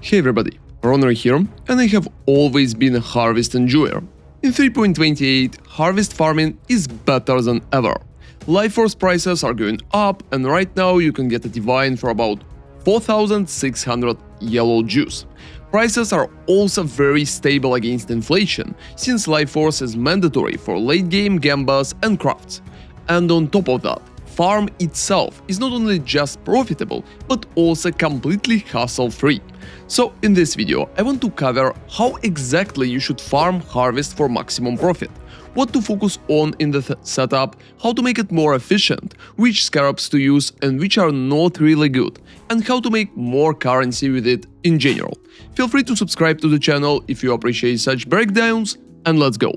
Hey everybody, ronarray here, and I have always been a harvest enjoyer. In 3.28, harvest farming is better than ever. Life force prices are going up, and right now you can get a divine for about 4,600 yellow juice. Prices are also very stable against inflation, since life force is mandatory for late game gambas and crafts. And on top of that, farm itself is not only just profitable, but also completely hassle-free. So in this video, I want to cover how exactly you should farm harvest for maximum profit, what to focus on in the setup, how to make it more efficient, which scarabs to use and which are not really good, and how to make more currency with it in general. Feel free to subscribe to the channel if you appreciate such breakdowns, and let's go.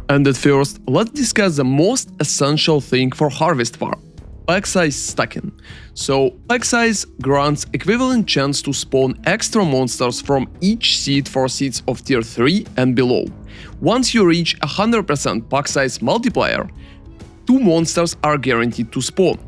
And at first, let's discuss the most essential thing for harvest farm: pack size stacking. So, pack size grants equivalent chance to spawn extra monsters from each seed for seeds of tier 3 and below. Once you reach 100% pack size multiplier, 2 monsters are guaranteed to spawn.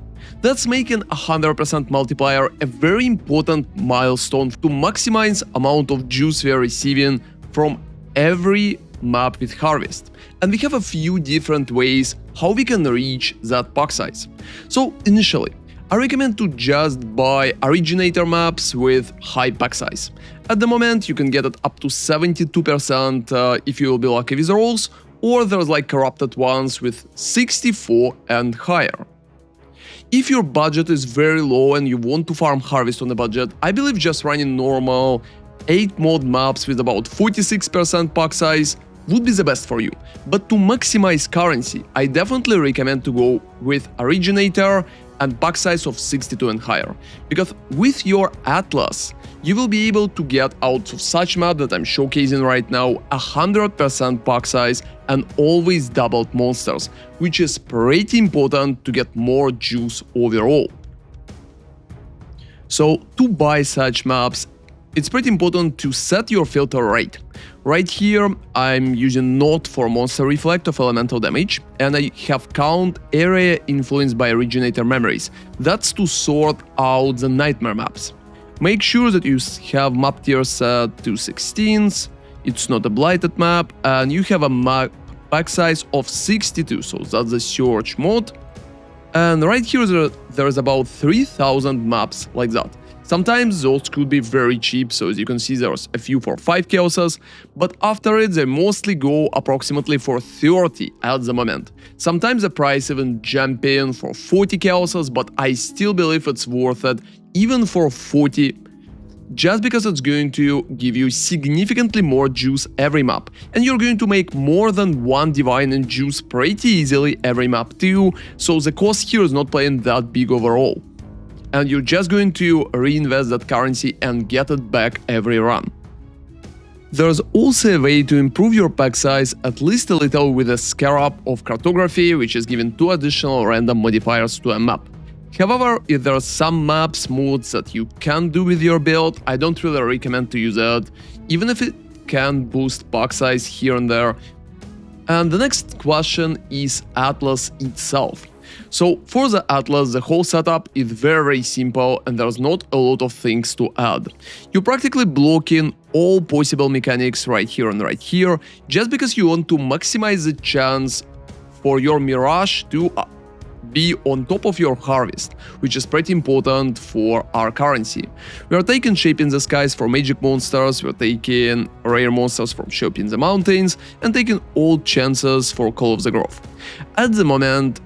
That's making 100% multiplier a very important milestone to maximize amount of juice we are receiving from every map with harvest. And we have a few different ways how we can reach that pack size. So initially, I recommend to just buy originator maps with high pack size. At the moment, you can get it up to 72% if you will be lucky with rolls, or there's like corrupted ones with 64 and higher. If your budget is very low and you want to farm harvest on a budget, I believe just running normal 8 mod maps with about 46% pack size would be the best for you. But to maximize currency, I definitely recommend to go with originator and pack size of 62 and higher, because with your Atlas, you will be able to get out of such map that I'm showcasing right now 100% pack size and always doubled monsters, which is pretty important to get more juice overall. So to buy such maps, it's pretty important to set your filter rate. Right here, I'm using not for monster reflect of elemental damage, and I have count area influenced by originator memories. That's to sort out the nightmare maps. Make sure that you have map tier set to 16s, it's not a blighted map, and you have a map pack size of 62, so that's the search mode. And right here there's about 3,000 maps like that. Sometimes those could be very cheap, so as you can see there's a few for 5 chaoses, but after it they mostly go approximately for 30 at the moment. Sometimes the price even jump in for 40 chaoses, but I still believe it's worth it even for 40, just because it's going to give you significantly more juice every map, and you're going to make more than 1 divine and juice pretty easily every map too, so the cost here is not playing that big overall. And you're just going to reinvest that currency and get it back every run. There's also a way to improve your pack size at least a little with a Scarab of Cartography, which is giving 2 additional random modifiers to a map. However, if there are some maps modes that you can do with your build, I don't really recommend to use it, even if it can boost pack size here and there. And the next question is Atlas itself. So for the Atlas, the whole setup is very simple and there's not a lot of things to add. You're practically blocking all possible mechanics right here and right here, just because you want to maximize the chance for your Mirage to be on top of your harvest, which is pretty important for our currency. We are taking Shape in the Skies for magic monsters, we're taking rare monsters from Shop in the Mountains, and taking all chances for Call of the Grove. At the moment,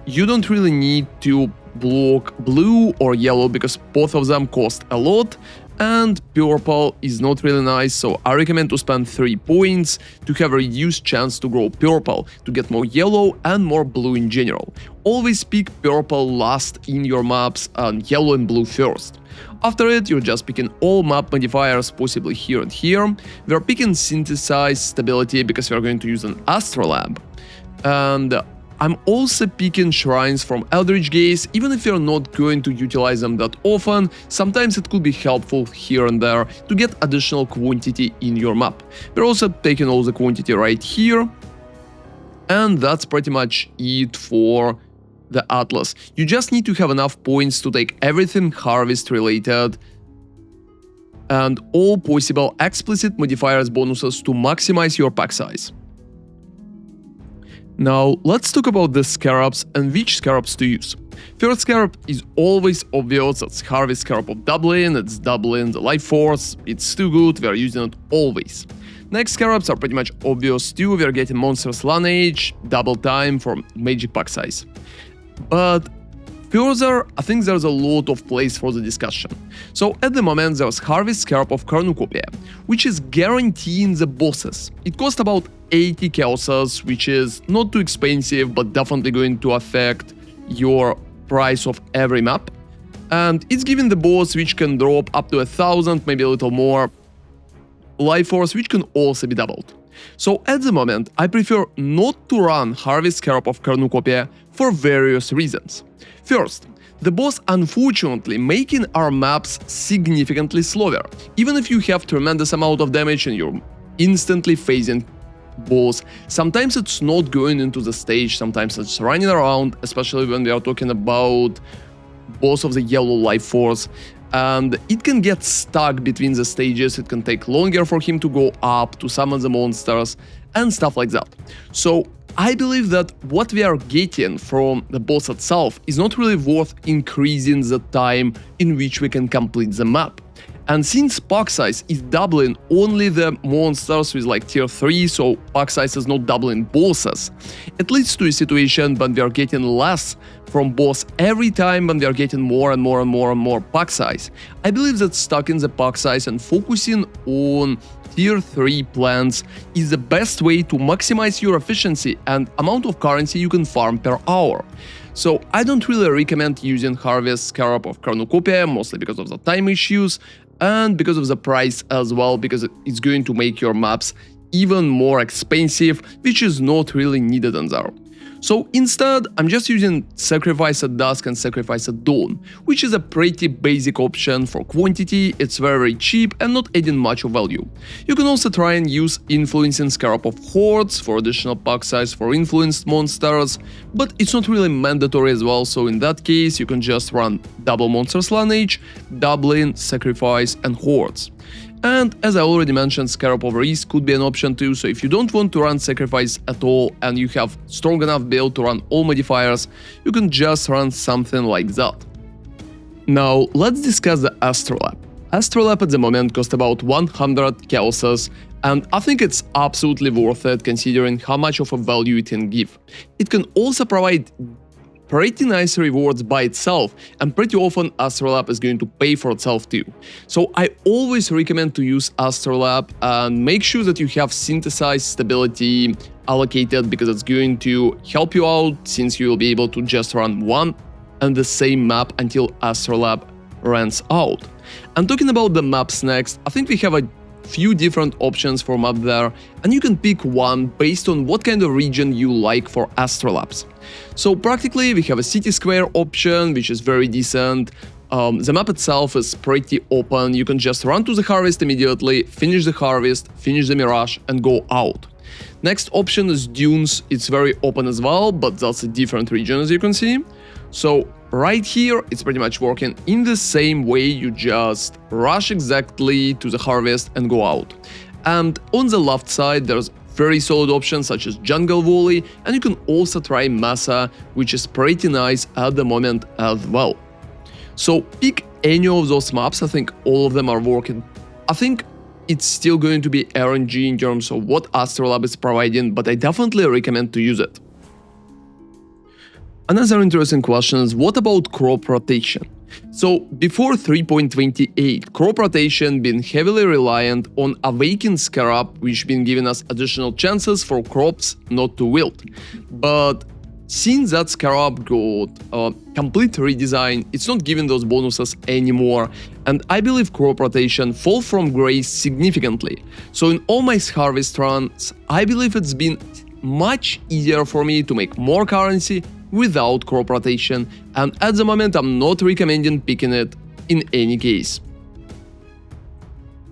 you don't really need to block blue or yellow because both of them cost a lot, and purple is not really nice, so I recommend to spend 3 points to have a reduced chance to grow purple, to get more yellow and more blue in general. Always pick purple last in your maps and yellow and blue first. After it, you're just picking all map modifiers, possibly here and here. We're picking Synthesize Stability because we're going to use an Astrolabe. And I'm also picking shrines from Eldritch Gaze, even if you're not going to utilize them that often. Sometimes it could be helpful here and there to get additional quantity in your map. We're also taking all the quantity right here, and that's pretty much it for the Atlas. You just need to have enough points to take everything harvest related and all possible explicit modifiers bonuses to maximize your pack size. Now, let's talk about the Scarabs and which Scarabs to use. First Scarab is always obvious, it's Harvest Scarab of doubling, it's doubling the life force, it's too good, we are using it always. Next Scarabs are pretty much obvious too, we are getting monsters lineage, double time for magic pack size. But further, I think there's a lot of place for the discussion. So at the moment there's Harvest Scarab of Cornucopia, which is guaranteeing the bosses. It costs about 80 chaoses, which is not too expensive, but definitely going to affect your price of every map. And it's giving the boss, which can drop up to 1000, maybe a little more, life force, which can also be doubled. So at the moment, I prefer not to run Harvest Scarab of Cornucopia for various reasons. First, the boss unfortunately making our maps significantly slower. Even if you have tremendous amount of damage and you're instantly phasing boss, sometimes it's not going into the stage, sometimes it's running around, especially when we are talking about boss of the yellow life force, and it can get stuck between the stages, it can take longer for him to go up, to summon the monsters, and stuff like that. So I believe that what we are getting from the boss itself is not really worth increasing the time in which we can complete the map. And since pack size is doubling only the monsters with like tier 3, so pack size is not doubling bosses, it leads to a situation when we are getting less from boss every time when we are getting more and more and more and more pack size. I believe that stuck in the pack size and focusing on tier 3 plans is the best way to maximize your efficiency and amount of currency you can farm per hour. So I don't really recommend using Harvest Scarab of Cornucopia, mostly because of the time issues and because of the price as well, because it's going to make your maps even more expensive, which is not really needed in there. So instead, I'm just using Sacrifice at Dusk and Sacrifice at Dawn, which is a pretty basic option for quantity, it's very cheap and not adding much of value. You can also try and use Influencing Scarab of Hordes for additional pack size for influenced monsters, but it's not really mandatory as well, so in that case you can just run double monsters lineage, doubling, Sacrifice and Hordes. And as I already mentioned, Scarab of Risk could be an option too, so if you don't want to run Sacrifice at all and you have strong enough build to run all modifiers, you can just run something like that. Now let's discuss the Astrolabe. Astrolabe at the moment costs about 100 chaoses, and I think it's absolutely worth it considering how much of a value it can give. It can also provide pretty nice rewards by itself, and pretty often Astrolabe is going to pay for itself too. So I always recommend to use Astrolabe and make sure that you have synthesized stability allocated, because it's going to help you out since you will be able to just run one and the same map until Astrolabe runs out. And talking about the maps next, I think we have a few different options for map there, and you can pick one based on what kind of region you like for Astrolabes. So practically we have a city square option, which is very decent. The map itself is pretty open, you can just run to the harvest immediately, finish the harvest, finish the mirage and go out. Next option is dunes, it's very open as well, but that's a different region as you can see. So right here, it's pretty much working in the same way, you just rush exactly to the harvest and go out. And on the left side, there's very solid options such as Jungle Volley, and you can also try Massa, which is pretty nice at the moment as well. So pick any of those maps, I think all of them are working. I think it's still going to be RNG in terms of what Astrolabe is providing, but I definitely recommend to use it. Another interesting question is, what about crop rotation? So before 3.28, crop rotation been heavily reliant on Awakened Scarab, which been giving us additional chances for crops not to wilt. But since that Scarab got a complete redesign, it's not giving those bonuses anymore, and I believe crop rotation fall from grace significantly. So in all my harvest runs, I believe it's been much easier for me to make more currency without crop rotation, and at the moment I'm not recommending picking it in any case.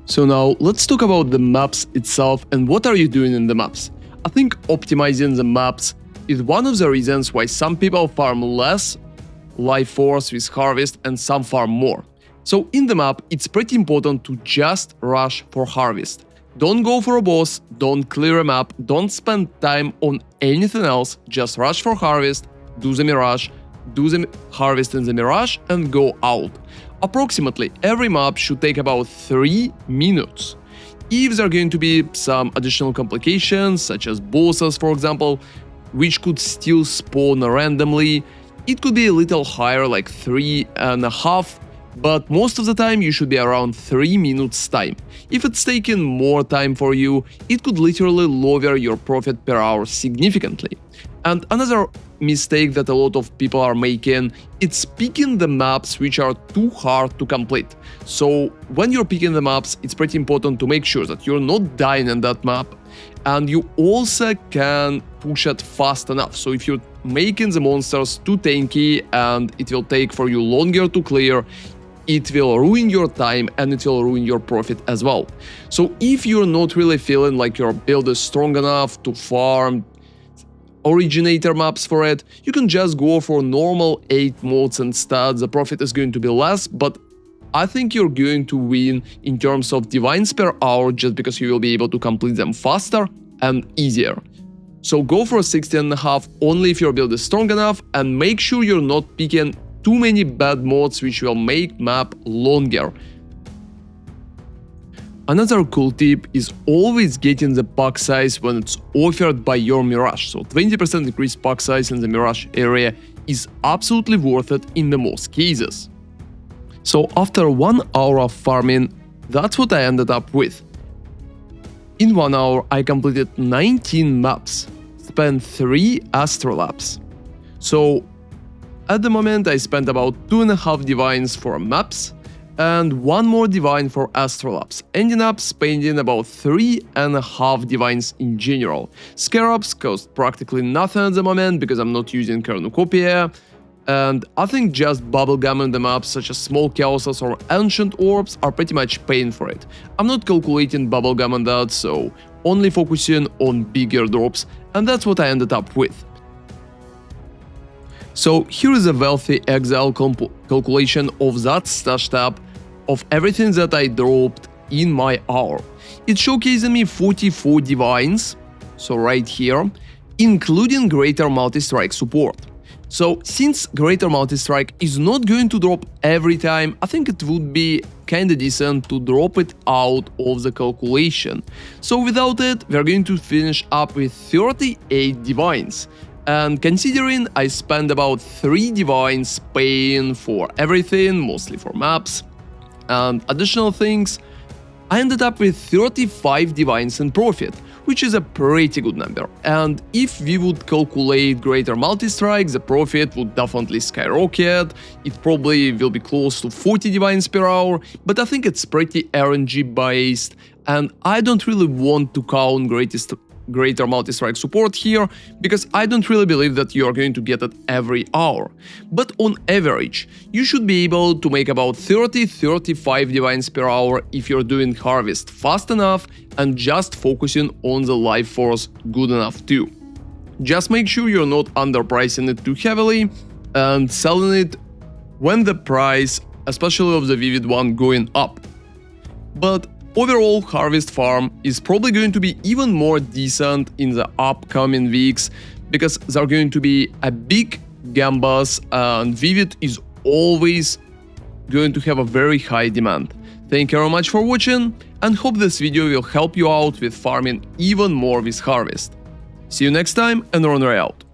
So now let's talk about the maps itself and what are you doing in the maps. I think optimizing the maps is one of the reasons why some people farm less life force with harvest and some farm more. So in the map, it's pretty important to just rush for harvest. Don't go for a boss, don't clear a map, don't spend time on anything else, just rush for harvest, do the mirage, do the harvest in the mirage and go out. Approximately every map should take about 3 minutes. If there are going to be some additional complications, such as bosses for example, which could still spawn randomly, it could be a little higher, like 3.5, but most of the time you should be around 3 minutes time. If it's taking more time for you, it could literally lower your profit per hour significantly. And another mistake that a lot of people are making, it's picking the maps which are too hard to complete. So when you're picking the maps, it's pretty important to make sure that you're not dying in that map, and you also can push it fast enough. So if you're making the monsters too tanky and it will take for you longer to clear, it will ruin your time and it will ruin your profit as well. So if you're not really feeling like your build is strong enough to farm originator maps for it, you can just go for normal 8 modes instead. The profit is going to be less, but I think you're going to win in terms of divines per hour just because you will be able to complete them faster and easier. So go for 16.5 only if your build is strong enough, and make sure you're not picking too many bad mods which will make map longer. Another cool tip is always getting the pack size when it's offered by your Mirage, so 20% increased pack size in the Mirage area is absolutely worth it in the most cases. So after 1 hour of farming, that's what I ended up with. In 1 hour I completed 19 maps, spent 3 Astrolabes. So at the moment I spent about 2.5 divines for maps and 1 more divine for Astrolabes, ending up spending about 3.5 divines in general. Scarabs cost practically nothing at the moment because I'm not using Cornucopia, and I think just bubblegum in the maps such as small chaoses or ancient orbs are pretty much paying for it. I'm not calculating bubblegum on that, so only focusing on bigger drops, and that's what I ended up with. So here is a wealthy exile calculation of that stash tab of everything that I dropped in my hour. It's showcasing me 44 divines, so right here, including greater multi-strike support. So since greater multi-strike is not going to drop every time, I think it would be kinda decent to drop it out of the calculation. So without it, we're going to finish up with 38 divines. And considering I spent about 3 divines paying for everything, mostly for maps and additional things, I ended up with 35 divines in profit, which is a pretty good number. And if we would calculate greater multi-strike, the profit would definitely skyrocket. It probably will be close to 40 divines per hour, but I think it's pretty RNG based, and I don't really want to count greater multi-strike support here, because I don't really believe that you are going to get it every hour. But on average, you should be able to make about 30-35 divines per hour if you're doing harvest fast enough and just focusing on the life force good enough too. Just make sure you're not underpricing it too heavily and selling it when the price, especially of the Vivid one, going up. But overall, Harvest Farm is probably going to be even more decent in the upcoming weeks, because there are going to be a big gambas and Vivid is always going to have a very high demand. Thank you very much for watching, and hope this video will help you out with farming even more with Harvest. See you next time, and ronarray out.